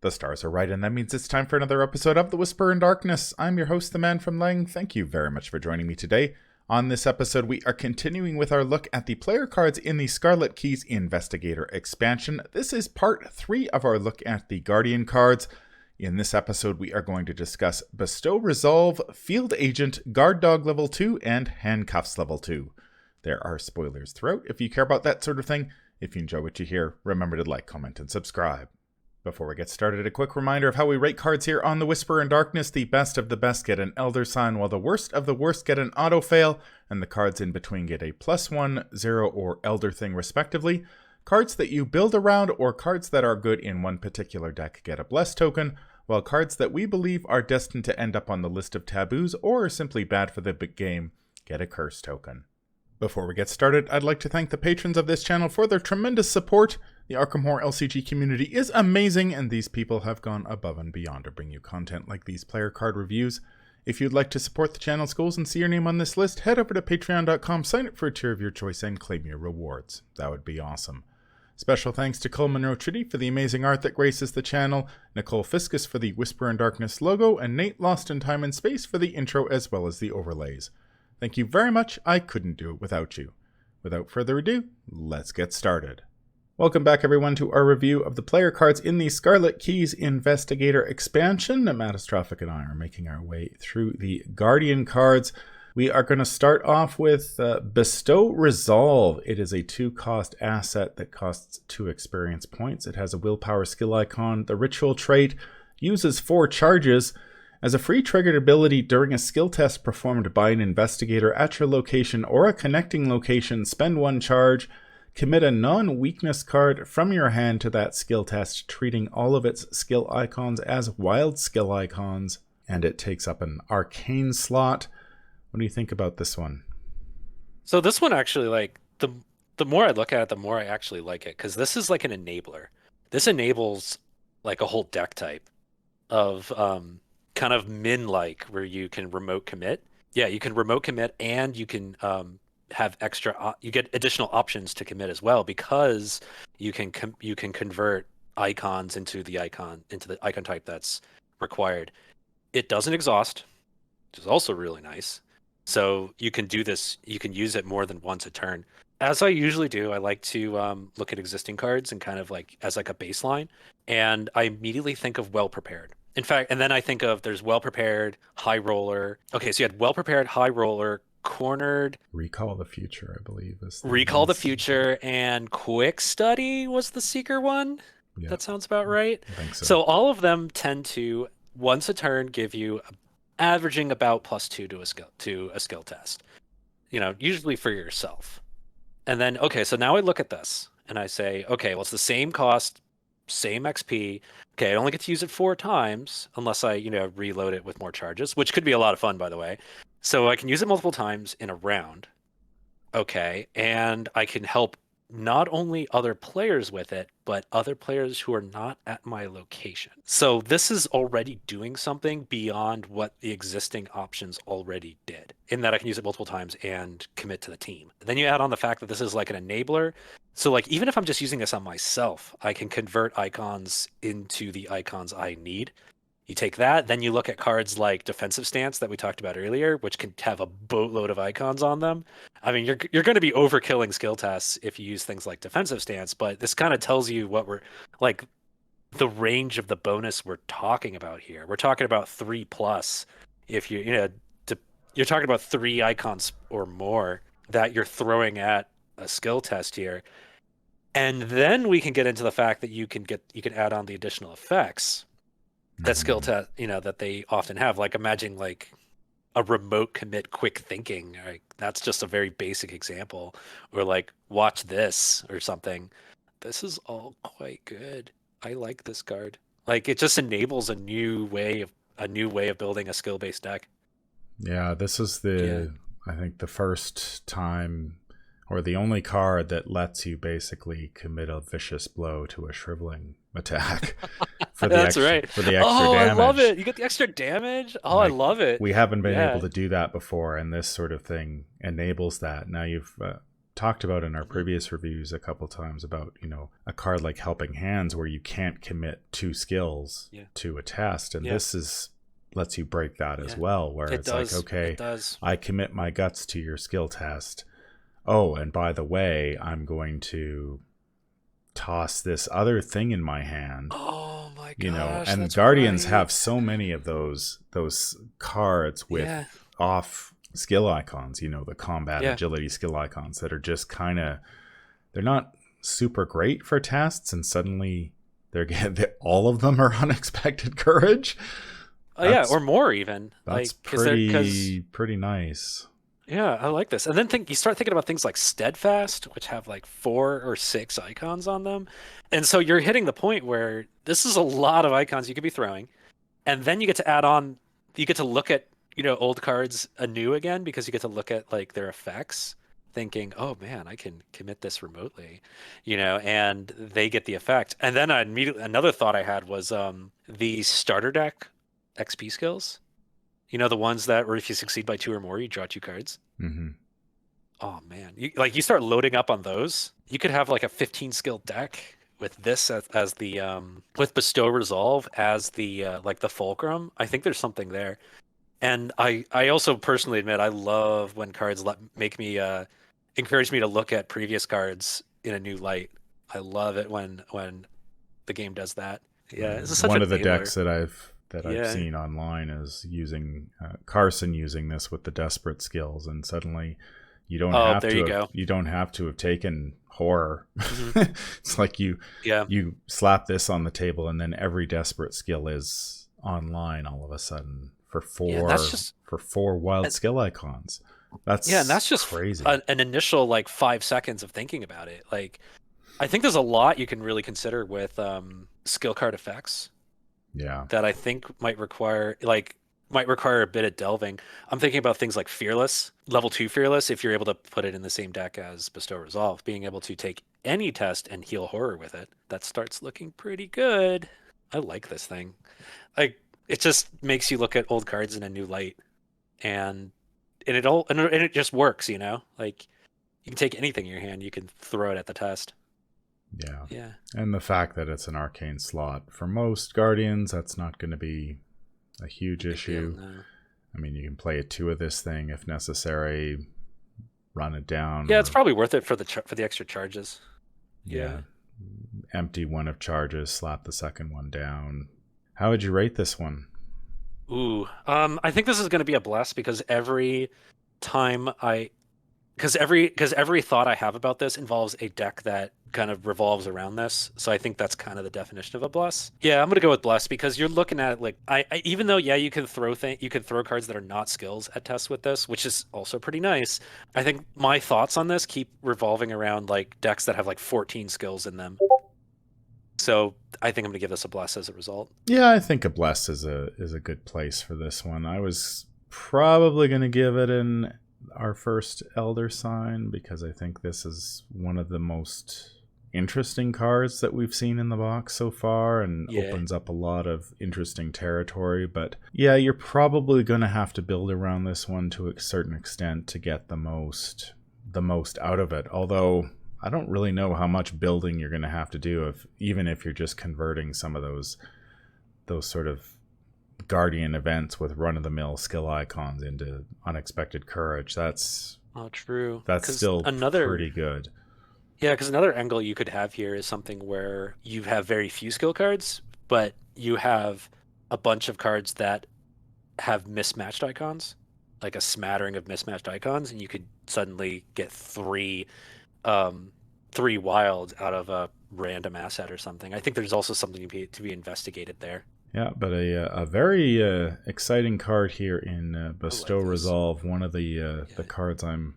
The stars are right, and that means it's time for another episode of The Whisper in Darkness. I'm your host, the Man from Lang. Thank you very much for joining me today. On this episode, we are continuing with our look at the player cards in the Scarlet Keys Investigator expansion. This is part 3 of our look at the Guardian cards. In this episode, we are going to discuss Bestow Resolve, Field Agent, Guard Dog Level 2, and Handcuffs Level 2. There are spoilers throughout if you care about that sort of thing. If you enjoy what you hear, remember to like, comment, and subscribe. Before we get started, a quick reminder of how we rate cards here on The Whisper in Darkness. The best of the best get an Elder Sign, while the worst of the worst get an Auto Fail, and the cards in between get a +1, 0, or Elder Thing respectively. Cards that you build around or cards that are good in one particular deck get a Bless token, while cards that we believe are destined to end up on the list of taboos or are simply bad for the big game get a Curse token. Before we get started, I'd like to thank the patrons of this channel for their tremendous support. The Arkham Horror LCG community is amazing, and these people have gone above and beyond to bring you content like these player card reviews. If you'd like to support the channel's goals and see your name on this list, head over to patreon.com, sign up for a tier of your choice, and claim your rewards. That would be awesome. Special thanks to Cole Monroe Trity for the amazing art that graces the channel, Nicole Fiscus for the Whisper in Darkness logo, and Nate Lost in Time and Space for the intro as well as the overlays. Thank you very much. I couldn't do it without you. Without further ado, let's get started. Welcome back, everyone, to our review of the player cards in the Scarlet Keys Investigator expansion. Matastrophic and I are making our way through the Guardian cards. We are going to start off with Bestow Resolve. It is a 2-cost asset that costs 2 experience points. It has a willpower skill icon. The ritual trait uses 4 charges. As a free triggered ability during a skill test performed by an investigator at your location or a connecting location, spend 1 charge. Commit a non-weakness card from your hand to that skill test, treating all of its skill icons as wild skill icons. And it takes up an arcane slot. What do you think about this one? So this one actually, like, the more I look at it, the more I actually like it, because this is like an enabler. This enables like a whole deck type of kind of min-like, where you can remote commit. Yeah, you can remote commit, and you can have extra. You get additional options to commit as well, because you can convert icons into the icon type that's required. It doesn't exhaust, which is also really nice. So you can do this. You can use it more than once a turn. As I usually do, I like to look at existing cards and kind of like as like a baseline, and I immediately think of Well Prepared. In fact, and then I think of there's Well Prepared, High Roller. Okay, so you had Well Prepared, High Roller, Cornered. Recall the Future, I believe. Recall the Future, and Quick Study was the Seeker one. Yeah, that sounds about right. I think so. So all of them tend to, once a turn, give you averaging about +2 to a skill test. You know, usually for yourself. And then, okay, so now I look at this and I say, okay, well, it's the same cost, same XP. Okay, I only get to use it 4 times unless I, reload it with more charges, which could be a lot of fun, by the way. So I can use it multiple times in a round. Okay, and I can help not only other players with it, but other players who are not at my location. So this is already doing something beyond what the existing options already did, in that I can use it multiple times and commit to the team. Then you add on the fact that this is like an enabler. So like, even if I'm just using this on myself, I can convert icons into the icons I need. You take that, then you look at cards like Defensive Stance that we talked about earlier, which can have a boatload of icons on them. I mean, you're going to be overkilling skill tests if you use things like Defensive Stance, but this kind of tells you what we're like, the range of the bonus we're talking about here. We're talking about 3+. If you're talking about 3 icons or more that you're throwing at a skill test here. And then we can get into the fact that you can add on the additional effects that skill test, that they often have. Like, imagine like a remote commit quick thinking. Like, that's just a very basic example. Or like, watch this or something. This is all quite good. I like this card. Like, it just enables a new way of building a skill-based deck. Yeah, this is I think the first time, or the only card that lets you basically commit a vicious blow to a shriveling attack. For the That's extra, right. For the extra damage. I love it. You get the extra damage. Oh, I love it. We haven't been able to do that before, and this sort of thing enables that. Now you've talked about in our previous reviews a couple times about, a card like Helping Hands where you can't commit 2 skills to a test. And this lets you break that as well, where it's like, okay, I commit my guts to your skill test. Oh, and by the way, I'm going to toss this other thing in my hand. Oh my gosh. And Guardians have so many of those cards with off skill icons, the combat agility skill icons that are just they're not super great for tests, and suddenly all of them are unexpected courage. Or more even. That's pretty nice. Yeah, I like this. And then you start thinking about things like Steadfast, which have like 4 or 6 icons on them. And so you're hitting the point where this is a lot of icons you could be throwing. And then you get to add on, you get to look at, old cards anew again, because you get to look at like their effects, thinking, oh man, I can commit this remotely, and they get the effect. And then another thought I had was the starter deck XP skills. The ones that where if you succeed by 2 or more, you draw 2 cards. Mm-hmm. Oh man, you start loading up on those. You could have like a 15 skill deck with this as the with Bestow Resolve as the like the fulcrum. I think there's something there. And I also personally admit I love when cards encourage me to look at previous cards in a new light. I love it when the game does that. Yeah, this is such one of the decks that I've seen online is using Carson using this with the desperate skills, and suddenly you don't have to have taken horror. Mm-hmm. It's like you slap this on the table, and then every desperate skill is online all of a sudden for 4 wild skill icons. And that's just crazy. An initial like 5 seconds of thinking about it. Like, I think there's a lot you can really consider with skill card effects. Yeah. That I think might require a bit of delving. I'm thinking about things like Fearless, level 2 Fearless, if you're able to put it in the same deck as Bestow Resolve, being able to take any test and heal horror with it. That starts looking pretty good. I like this thing. Like, it just makes you look at old cards in a new light. And it just works, Like, you can take anything in your hand, you can throw it at the test. Yeah. And the fact that it's an arcane slot, for most Guardians, that's not going to be a huge issue. No. I mean, you can play 2 of this thing if necessary, run it down. Yeah, it's probably worth it for the extra charges. Yeah. Empty 1 of charges, slap the second one down. How would you rate this one? Ooh, I think this is going to be a bless, because every thought I have about this involves a deck that kind of revolves around this. So I think that's kind of the definition of a bless. Yeah, I'm gonna go with bless, because you're looking at it like even though you can throw cards that are not skills at tests with this, which is also pretty nice. I think my thoughts on this keep revolving around like decks that have like 14 skills in them. So I think I'm gonna give this a bless as a result. Yeah, I think a bless is a good place for this one. I was probably gonna give it our first Elder Sign, because I think this is one of the most interesting cards that we've seen in the box so far, and opens up a lot of interesting territory. But yeah, you're probably going to have to build around this one to a certain extent to get the most out of it. Although I don't really know how much building you're going to have to do, even if you're just converting some of those sort of Guardian events with run-of-the-mill skill icons into unexpected courage. That's true. That's still pretty good. Yeah, because another angle you could have here is something where you have very few skill cards, but you have a bunch of cards that have mismatched icons, like a smattering of mismatched icons, and you could suddenly get 3 wild out of a random asset or something. I think there's also something to be investigated there. Yeah, but a very exciting card here in Bestow Resolve. One of the cards I'm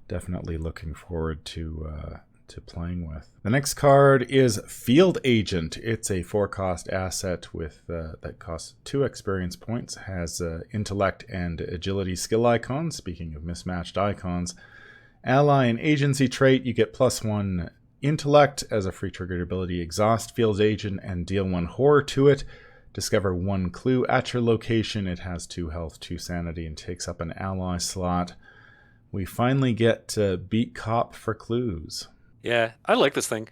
definitely looking forward to playing with. The next card is Field Agent. It's a 4-cost asset with that costs 2 experience points. Has intellect and agility skill icons. Speaking of mismatched icons, ally and agency trait. You get +1 intellect as a free triggered ability. Exhaust Field Agent and deal 1 horror to it. Discover 1 clue at your location. It has 2 health, 2 sanity, and takes up an ally slot. We finally get to beat cop for clues. Yeah, I like this thing.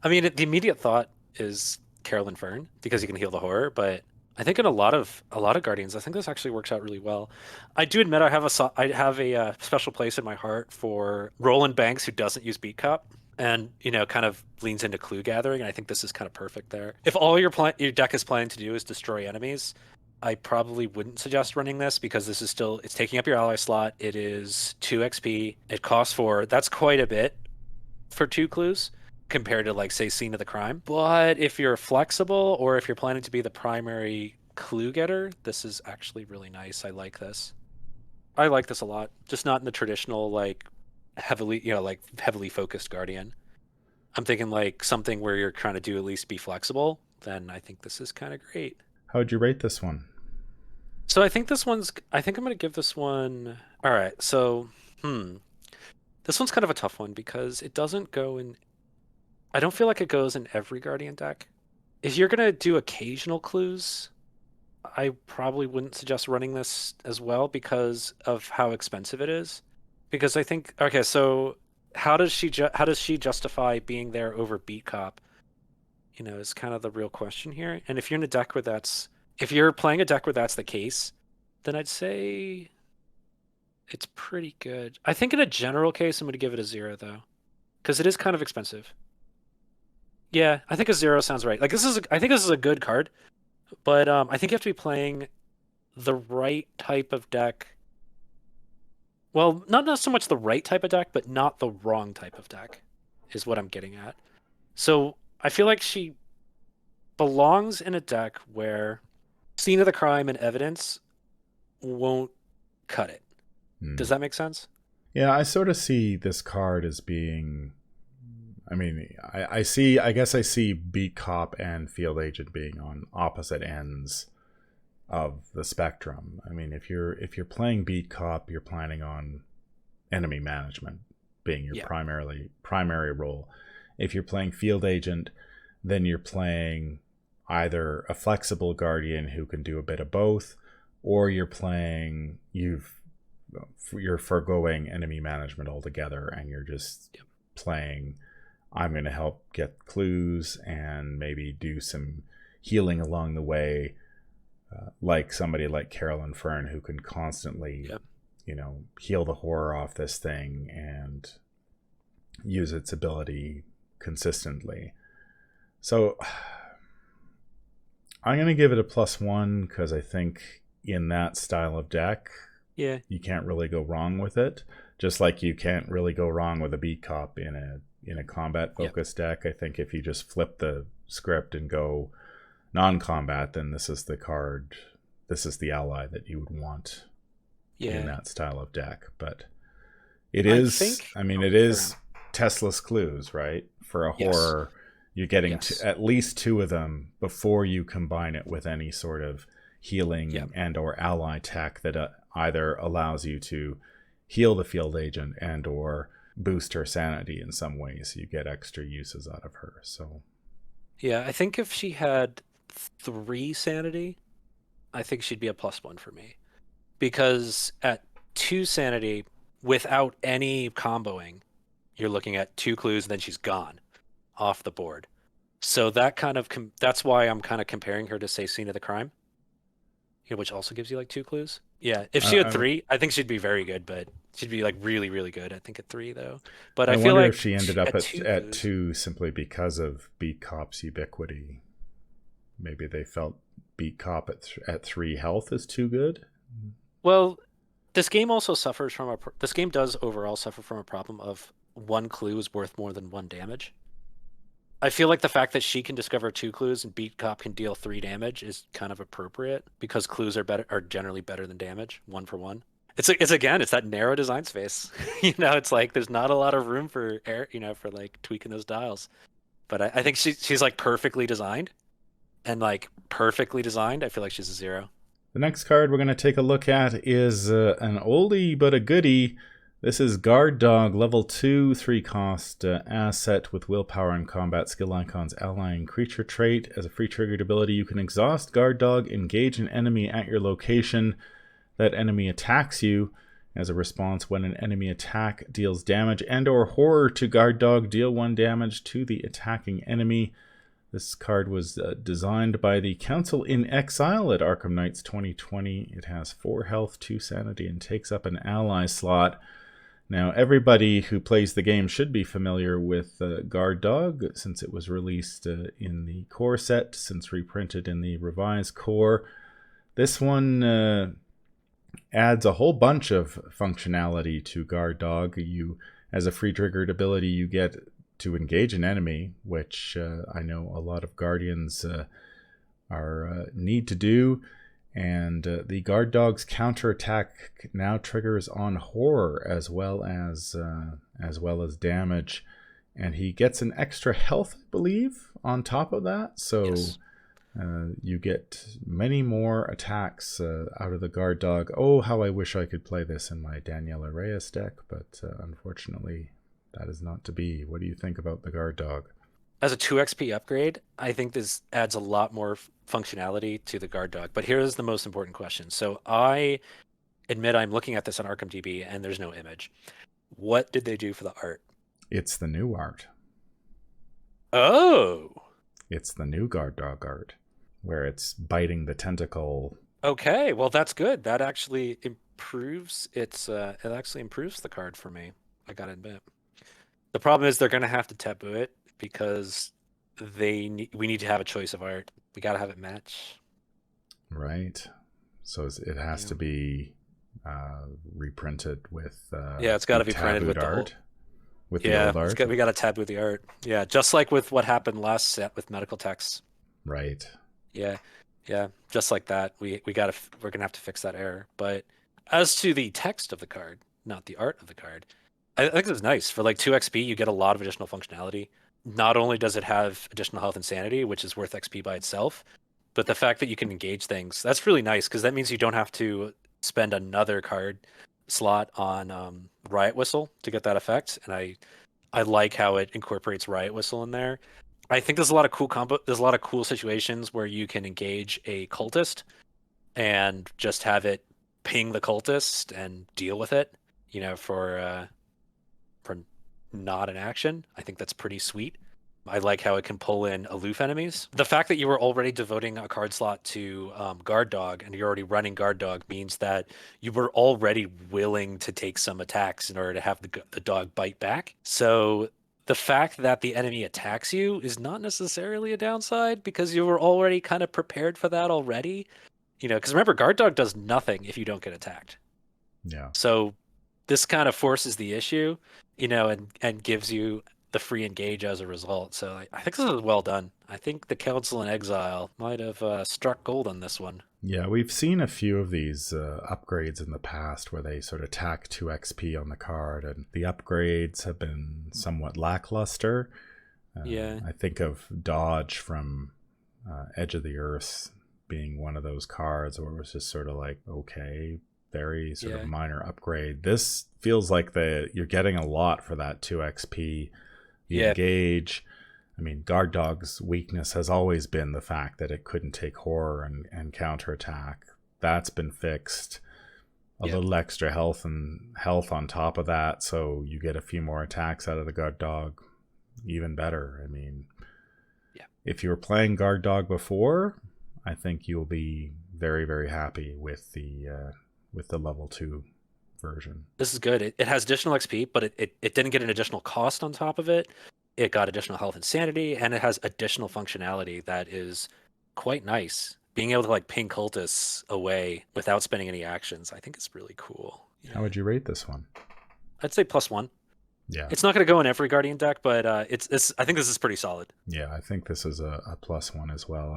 I mean, the immediate thought is Carolyn Fern because you can heal the horror, but I think in a lot of Guardians, I think this actually works out really well. I do admit I have a special place in my heart for Roland Banks who doesn't use Beat Cop and kind of leans into clue gathering, and I think this is kind of perfect there. If all your deck is planning to do is destroy enemies, I probably wouldn't suggest running this because this is still it's taking up your ally slot. It is 2 XP. It costs 4. That's quite a bit for 2 clues compared to like say scene of the crime. But if you're flexible or if you're planning to be the primary clue getter, this is actually really nice. I like this. I like this a lot. Just not in the traditional like heavily focused guardian. I'm thinking like something where you're trying to do at least be flexible, then I think this is kind of great. How would you rate this one? So I think I'm going to give this one. All right. So, this one's kind of a tough one because it doesn't go in. I don't feel like it goes in every Guardian deck. If you're going to do occasional clues, I probably wouldn't suggest running this as well because of how expensive it is. Because I think, okay, so how does she justify being there over Beat Cop? Is kind of the real question here. And if you're in a deck where if you're playing a deck where that's the case, then I'd say it's pretty good. I think in a general case, I'm going to give it a 0 though, because it is kind of expensive. Yeah, I think a 0 sounds right. Like I think this is a good card, but I think you have to be playing the right type of deck. Well, not so much the right type of deck, but not the wrong type of deck, is what I'm getting at. So I feel like she belongs in a deck where scene of the crime and evidence won't cut it. Does that make sense? Yeah, I sort of see this card as being. I mean, I guess I see Beat Cop and Field Agent being on opposite ends of the spectrum. I mean, if you're playing Beat Cop, you're planning on enemy management being your primary role. If you're playing Field Agent, then you're playing either a flexible Guardian who can do a bit of both, or you're foregoing enemy management altogether, and you're just playing. I'm going to help get clues and maybe do some healing along the way, like somebody like Carolyn Fern who can constantly, heal the horror off this thing and use its ability consistently. So I'm going to give it a +1 because I think in that style of deck, you can't really go wrong with it. Just like you can't really go wrong with a Beat Cop in a combat focused deck. I think if you just flip the script and go non-combat, then this is the card. This is the ally that you would want in that style of deck. But it is Tesla's clues, right? For a horror, you're getting at least 2 of them before you combine it with any sort of healing and or ally tech that either allows you to heal the Field Agent and or boost her sanity in some ways. You get extra uses out of her. So I think if she had 3 sanity, I think she'd be a +1 for me, because at 2 sanity without any comboing, you're looking at 2 clues and then she's gone off the board. So that kind of that's why I'm kind of comparing her to say Scene of the Crime, which also gives you like 2 clues. If she had 3, I think she'd be very good, but she'd be like really, really good. I think at 3 though. But I feel wonder like if she ended up at 2 simply because of Beat Cop's ubiquity. Maybe they felt Beat Cop at 3 health is too good. Well, this game also suffers from this game does overall suffer from a problem of 1 clue is worth more than 1 damage. I feel like the fact that she can discover 2 clues and Beat Cop can deal 3 damage is kind of appropriate because clues are generally better than damage, 1 for 1. It's that narrow design space. It's like there's not a lot of room for for like tweaking those dials. But I think she's like perfectly designed, and like perfectly designed, I feel like she's a 0. The next card we're going to take a look at is an oldie but a goodie. This is Guard Dog, level 2, 3 cost asset with willpower and combat skill icons allying creature trait. As a free triggered ability, you can exhaust Guard Dog, engage an enemy at your location. That enemy attacks you, As a response, when an enemy attack deals damage and or horror to guard dog, deal 1 damage to the attacking enemy. This card was designed by the Council in Exile at Arkham Knights 2020. It has 4 health, 2 sanity, and takes up an ally slot. Now, everybody who plays the game should be familiar with Guard Dog, since it was released in the core set, since reprinted in the revised core. This one adds a whole bunch of functionality to Guard Dog. You, as a free triggered ability, you get to engage an enemy, which I know a lot of Guardians need to do. And the Guard Dog's counterattack now triggers on horror as well as damage, and he gets an extra health, I believe, on top of that. So yes. You get many more attacks out of the Guard Dog. Oh, how I wish I could play this in my Daniela Reyes deck, but unfortunately, that is not to be. What do you think about the Guard Dog? As a 2 XP upgrade, I think this adds a lot more functionality to the Guard Dog. But here's the most important question. So I admit I'm looking at this on ArkhamDB and there's no image. What did they do for the art? It's the new art. Oh! It's the new Guard Dog art, where it's biting the tentacle. Okay, well that's good. That actually improves it actually improves the card for me, I gotta admit. The problem is they're gonna have to taboo it, because we need to have a choice of art. We got to have it match. Right. So it has to be reprinted with it's got to be printed with art. With the old art. We got to taboo the art. Yeah, just like with what happened last set with medical texts. Right. Yeah. Just like that. We're gonna have to fix that error. But as to the text of the card, not the art of the card, I think it's nice. For like 2 XP, you get a lot of additional functionality. Not only does it have additional health and sanity, which is worth XP by itself, but the fact that you can engage things, that's really nice, because that means you don't have to spend another card slot on Riot Whistle to get that effect. And I like how it incorporates Riot Whistle in there. I think there's a lot of cool situations where you can engage a cultist and just have it ping the cultist and deal with it, for not an action. I think that's pretty sweet. I like how it can pull in aloof enemies. The fact that you were already devoting a card slot to Guard Dog, and you're already running Guard Dog, means that you were already willing to take some attacks in order to have the dog bite back. So the fact that the enemy attacks you is not necessarily a downside, because you were already kind of prepared for that already. Because remember, Guard Dog does nothing if you don't get attacked. Yeah. So this kind of forces the issue, and gives you the free engage as a result. So I think this is well done. I think the Council in Exile might have struck gold on this one. Yeah, we've seen a few of these upgrades in the past where they sort of tack 2 XP on the card, and the upgrades have been somewhat lackluster. I think of Dodge from Edge of the Earth being one of those cards where it was just sort of like, okay, very sort of minor upgrade. This feels like you're getting a lot for that 2 XP. Engage. I mean, Guard Dog's weakness has always been the fact that it couldn't take horror and counterattack. That's been fixed. A little extra health on top of that, so you get a few more attacks out of the Guard Dog. Even better. I mean, if you were playing Guard Dog before, I think you'll be very, very happy with the level 2 version. This is good. It has additional XP, but it didn't get an additional cost on top of it. It got additional health and sanity, and it has additional functionality that is quite nice. Being able to like ping cultists away without spending any actions, I think it's really cool. How would you rate this one? I'd say +1. Yeah. It's not going to go in every Guardian deck, but it's I think this is pretty solid. Yeah, I think this is a +1 as well.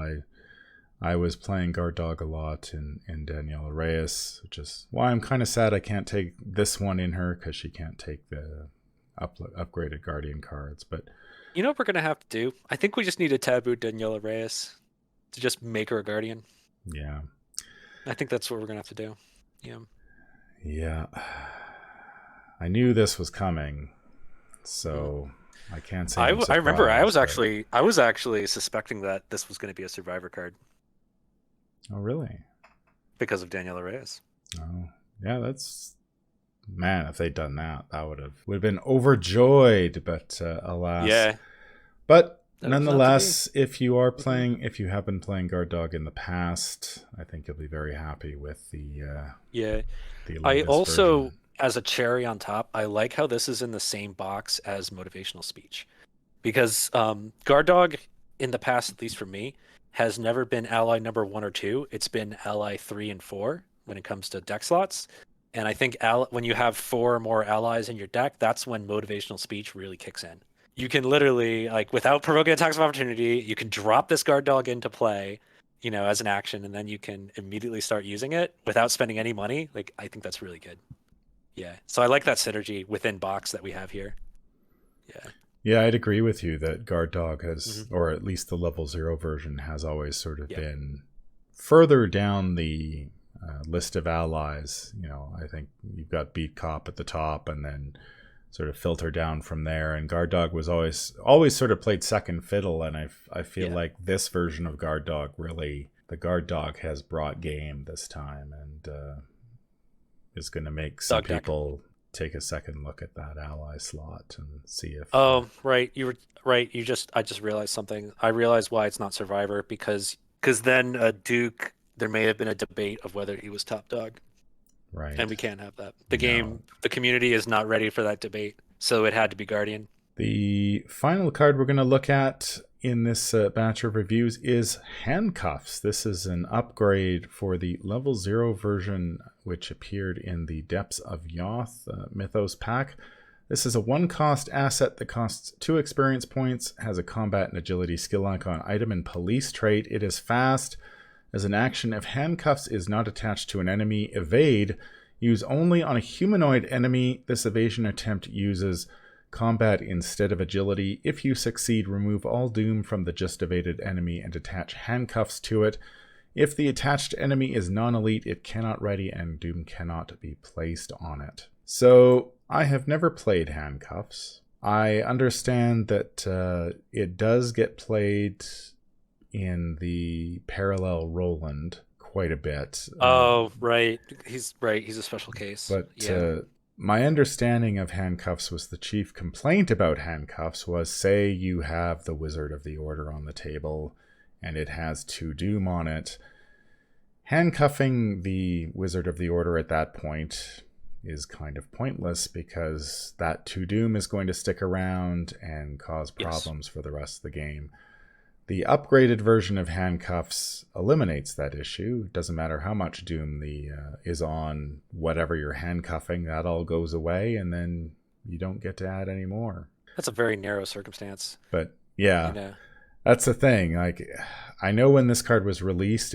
I was playing Guard Dog a lot in Daniela Reyes, which is why I'm kind of sad I can't take this one in her, because she can't take the upgraded Guardian cards. But you know what we're going to have to do? I think we just need to taboo Daniela Reyes to just make her a Guardian. Yeah. I think that's what we're going to have to do. Yeah. Yeah. I knew this was coming, so I can't say I remember I was actually suspecting that this was going to be a Survivor card. Oh, really? Because of Daniela Reyes. Oh, yeah, that's man, if they'd done that, that would have been overjoyed. But alas, Yeah, but that was not to be. nonetheless, if you have been playing Guard Dog in the past, I think you'll be very happy with Yeah. the I latest also, version. as a cherry on top, I like how this is in the same box as motivational speech. Because Guard Dog, in the past, at least for me, has never been ally number 1 or 2. It's been ally 3 and 4 when it comes to deck slots. And I think when you have 4 or more allies in your deck, that's when motivational speech really kicks in. You can literally, like, without provoking attacks of opportunity, you can drop this Guard Dog into play, as an action, and then you can immediately start using it without spending any money. Like, I think that's really good. Yeah. So I like that synergy within box that we have here. Yeah. Yeah, I'd agree with you that Guard Dog has, Hmm. or at least the level 0 version, has always sort of Yeah. been further down the list of allies. I think you've got Beat Cop at the top, and then sort of filter down from there. And Guard Dog was always sort of played second fiddle. And I feel Yeah. like this version of Guard Dog really, the Guard Dog has brought game this time, and is going to make some Dog deck. people take a second look at that ally slot and see if Oh, right. You were right. I just realized something. I realized why it's not Survivor because then Duke, there may have been a debate of whether he was top dog, and right. we can't have that. No. The community is not ready for that debate, so it had to be Guardian. The final card we're going to look at in this batch of reviews is Handcuffs. This is an upgrade for the level 0 version, which appeared in the Depths of Yoth Mythos pack. This is a 1-cost asset that costs 2 experience points, has a combat and agility skill icon item and police trait. It is fast. As an action, if Handcuffs is not attached to an enemy, evade. Use only on a humanoid enemy. This evasion attempt uses combat instead of agility. If you succeed, remove all doom from the just evaded enemy and attach handcuffs to it. If the attached enemy is non-elite, it cannot ready and doom cannot be placed on it. So I have never played Handcuffs. I understand that it does get played in the parallel Roland quite a bit. Oh, right. He's right. He's a special case. But Yeah. my understanding of Handcuffs was the chief complaint about Handcuffs was, say you have the Wizard of the Order on the table and it has 2 doom on it. Handcuffing the Wizard of the Order at that point is kind of pointless because that 2 doom is going to stick around and cause Yes. problems for the rest of the game. The upgraded version of Handcuffs eliminates that issue. It doesn't matter how much doom is on whatever you're handcuffing, that all goes away, and then you don't get to add any more. That's a very narrow circumstance. But You yeah, know. that's the thing. Like, I know when this card was released,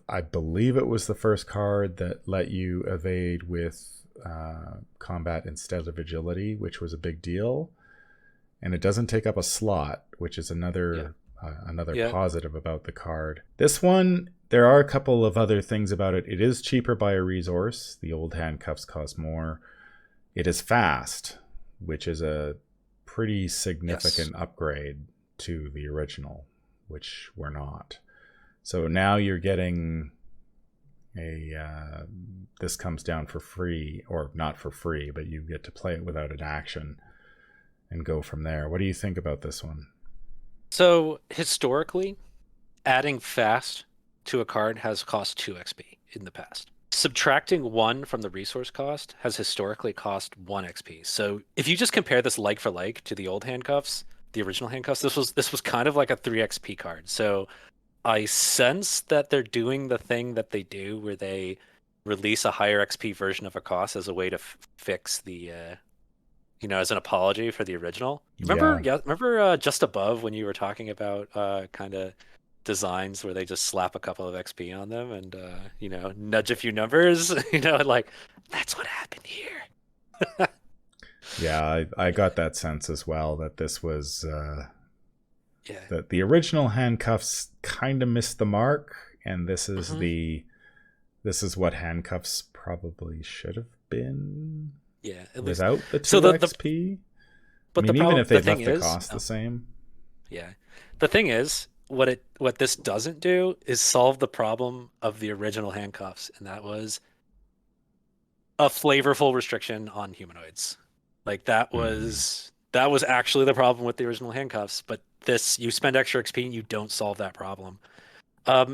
I believe it was the first card that let you evade with combat instead of agility, which was a big deal. And it doesn't take up a slot, which is another Yeah. positive about the card. This one, there are a couple of other things about it. It is cheaper by a resource. The old handcuffs cost more. It is fast, which is a pretty significant upgrade to the original, which we're not. So now you're getting this comes down for free, or not for free, but you get to play it without an action and go from there. What do you think about this one? So historically, adding fast to a card has cost 2 XP in the past. Subtracting 1 from the resource cost has historically cost 1 XP. So if you just compare this like for like to the old handcuffs, the original handcuffs, this was kind of like a 3 XP card. So I sense that they're doing the thing that they do where they release a higher XP version of a cost as a way to fix the as an apology for the original. Yeah. Remember just above when you were talking about kind of designs where they just slap a couple of XP on them and nudge a few numbers, like that's what happened here. Yeah, I got that sense as well, that this was Yeah. that the original handcuffs kind of missed the mark, and Hmm. this is what handcuffs probably should have been Yeah, at least. without the So 2 XP. I but the mean, even problem if the they'd thing left the is, cost the oh, same. yeah. The thing is, what this doesn't do is solve the problem of the original handcuffs, and that was a flavorful restriction on humanoids. Like Hmm. that was actually the problem with the original handcuffs. But this, you spend extra XP and you don't solve that problem.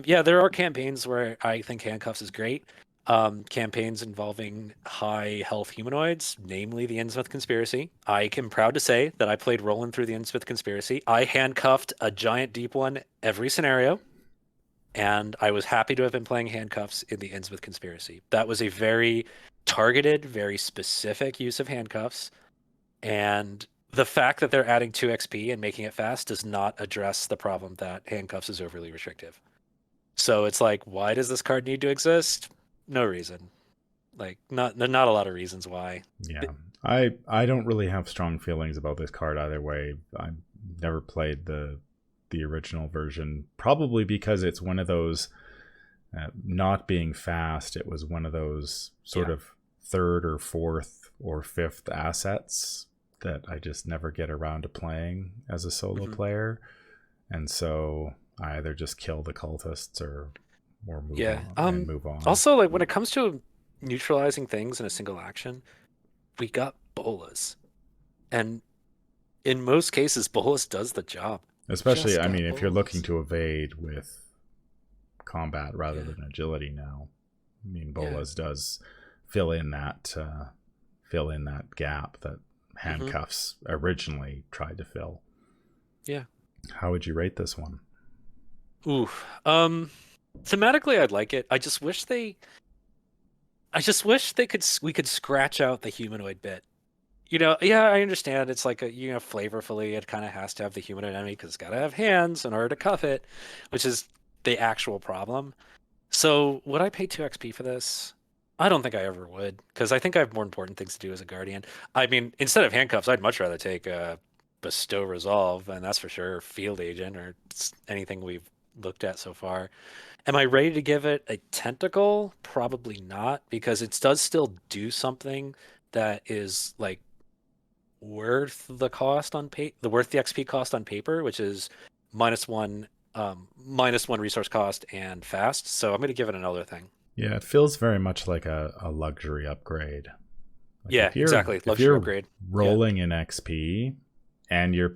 Yeah, there are campaigns where I think handcuffs is great. Campaigns involving high health humanoids, namely the Innsmouth Conspiracy. I am proud to say that I played Roland through the Innsmouth Conspiracy. I handcuffed a giant deep one every scenario, and I was happy to have been playing handcuffs in the Innsmouth Conspiracy. That was a very targeted, very specific use of handcuffs, and the fact that they're adding 2 XP and making it fast does not address the problem that handcuffs is overly restrictive. So it's like, why does this card need to exist? No reason. Like, not a lot of reasons why. Yeah, I don't really have strong feelings about this card either way. I've never played the original version, probably because it's one of those not being fast. It was one of those sort Yeah. of third or fourth or fifth assets that I just never get around to playing as a solo Hmm. player, and so I either just kill the cultists or move Yeah. on and move on. Also, like when it comes to neutralizing things in a single action, we got bolas, and in most cases, bolas does the job. Especially, Just I mean, get if you're looking bolas. to evade with combat rather Yeah. than agility now. I mean, Yeah. Bolas does fill in that fill in that gap that Hmm. Handcuffs originally tried to fill. Yeah. How would you rate this one? Ooh. Thematically, I'd like it. I just wish we could scratch out the humanoid bit. Yeah, I understand it's like flavorfully, it kind of has to have the humanoid enemy because it's got to have hands in order to cuff it, which is the actual problem. So, would I pay 2 XP for this? I don't think I ever would, because I think I have more important things to do as a guardian. I mean, instead of handcuffs, I'd much rather take Bestow Resolve, and that's for sure, Field Agent, or anything we've looked at so far. Am I ready to give it a tentacle? Probably not, because it does still do something that is like worth the cost on worth the XP cost on paper, which is -1 -1 resource cost and fast. So I'm going to give it another thing. Yeah, it feels very much like a luxury upgrade. Like Yeah, exactly. if Luxury you're upgrade. Yeah. rolling in XP and Yeah.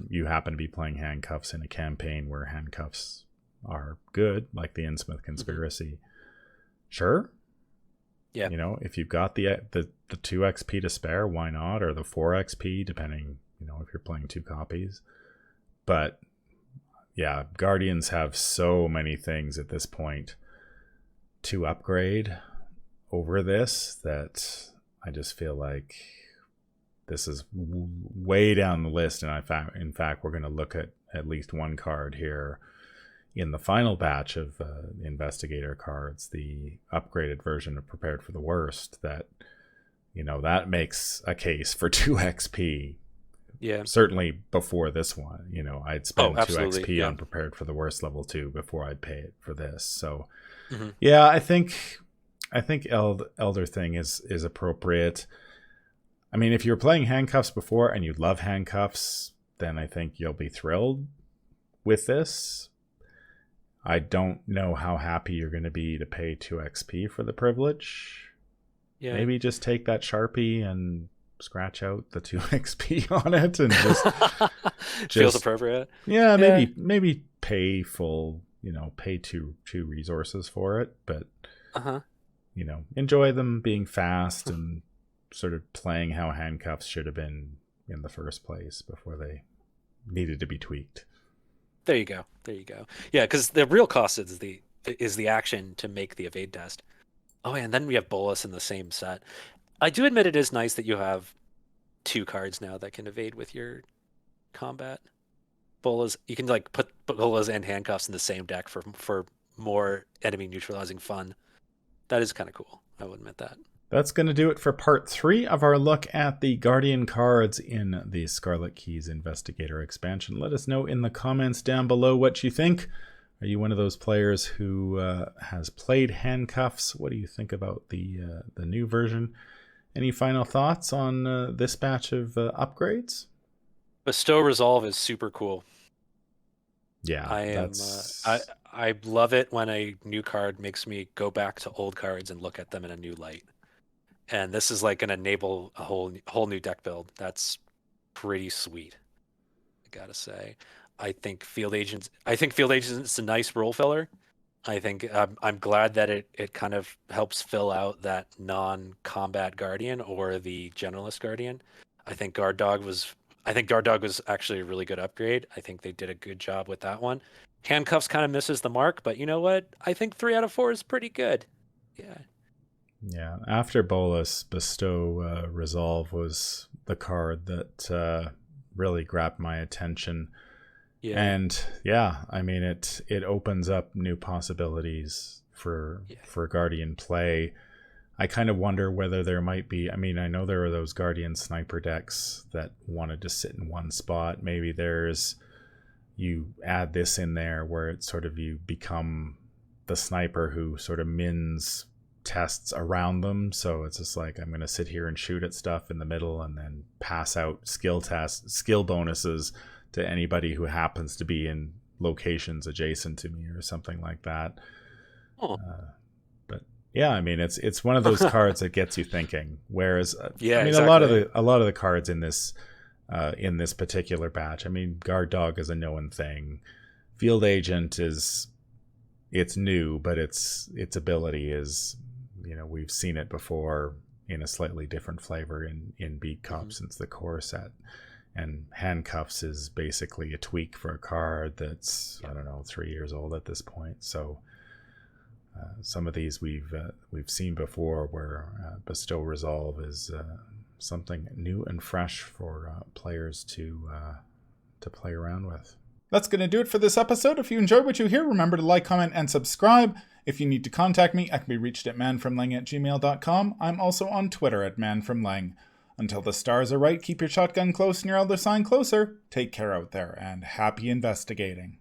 you happen to be playing handcuffs in a campaign where handcuffs are good, like the Innsmouth Hmm. Conspiracy. Sure, Yeah. if you've got the 2 XP to spare, why not? Or the 4 XP, depending, if you're playing 2 copies. But yeah, Guardians have so many things at this point to upgrade over this that I just feel like this is way down the list. And in fact, we're going to look at least one card here in the final batch of investigator cards, the upgraded version of Prepared for the Worst, that that makes a case for 2 XP. Yeah. Certainly before this one, I'd Oh, spend 2 absolutely. XP Yeah. on Prepared for the Worst level 2 before I'd pay it for this. So Hmm. yeah, I think Elder Thing is appropriate. I mean, if you were playing Handcuffs before and you love Handcuffs, then I think you'll be thrilled with this. I don't know how happy you're going to be to pay 2 XP for the privilege. Yeah. Maybe just take that Sharpie and scratch out the 2 XP on it and Feels just appropriate. yeah, Yeah. maybe pay full, pay two resources for it, but Uh-huh. enjoy them being fast and sort of playing how handcuffs should have been in the first place before they needed to be tweaked. There you go. There you go. Yeah, because the real cost is the action to make the evade test. Oh, and then we have Bolus in the same set. I do admit it is nice that you have 2 cards now that can evade with your combat. Bolas, you can like put bolas and handcuffs in the same deck for more enemy neutralizing fun. That is kind of cool. I will admit that. That's going to do it for part 3 of our look at the Guardian cards in the Scarlet Keys Investigator expansion. Let us know in the comments down below what you think. Are you one of those players who has played Handcuffs? What do you think about the new version? Any final thoughts on this batch of upgrades? Bestow Resolve is super cool. Yeah, I am that's I love it when a new card makes me go back to old cards and look at them in a new light. and this is like going to enable a whole new deck build. That's pretty sweet, I gotta say. I think Field Agent's a nice role filler. I think I'm glad that it kind of helps fill out that non-combat guardian or the generalist guardian. I think Guard Dog was I think Guard Dog was actually a really good upgrade. I think they did a good job with that one. Handcuffs kind of misses the mark, but you know what? I think 3 out of 4 is pretty good. Yeah. Yeah, after Bolus, Bestow Resolve was the card that really grabbed my attention. Yeah. And yeah, I mean it opens up new possibilities Yeah. for Guardian play. I kind of wonder whether there might be, I mean, I know there are those Guardian sniper decks that wanted to sit in one spot. Maybe there's, you add this in there where it's sort of, you become the sniper who sort of mins tests around them. So it's just like, I'm going to sit here and shoot at stuff in the middle and then pass out skill bonuses to anybody who happens to be in locations adjacent to me or something like that. Oh. But yeah, I mean, it's one of those cards that gets you thinking. Whereas, Yeah, I mean, exactly. a lot of the cards in this particular batch, I mean, Guard Dog is a known thing. Field Agent it's new, but its ability is, you know, we've seen it before in a slightly different flavor in Beat Cop Mhm. since the core set. And Handcuffs is basically a tweak for a card that's, Yeah. I don't know, 3 years old at this point. So some of these we've seen before, where Bestow Resolve is something new and fresh for players to play around with. That's going to do it for this episode. If you enjoyed what you hear, remember to like, comment, and subscribe. If you need to contact me, I can be reached at manfromlang@gmail.com. I'm also on Twitter at manfromlang. Until the stars are right, keep your shotgun close and your elder sign closer. Take care out there, and happy investigating.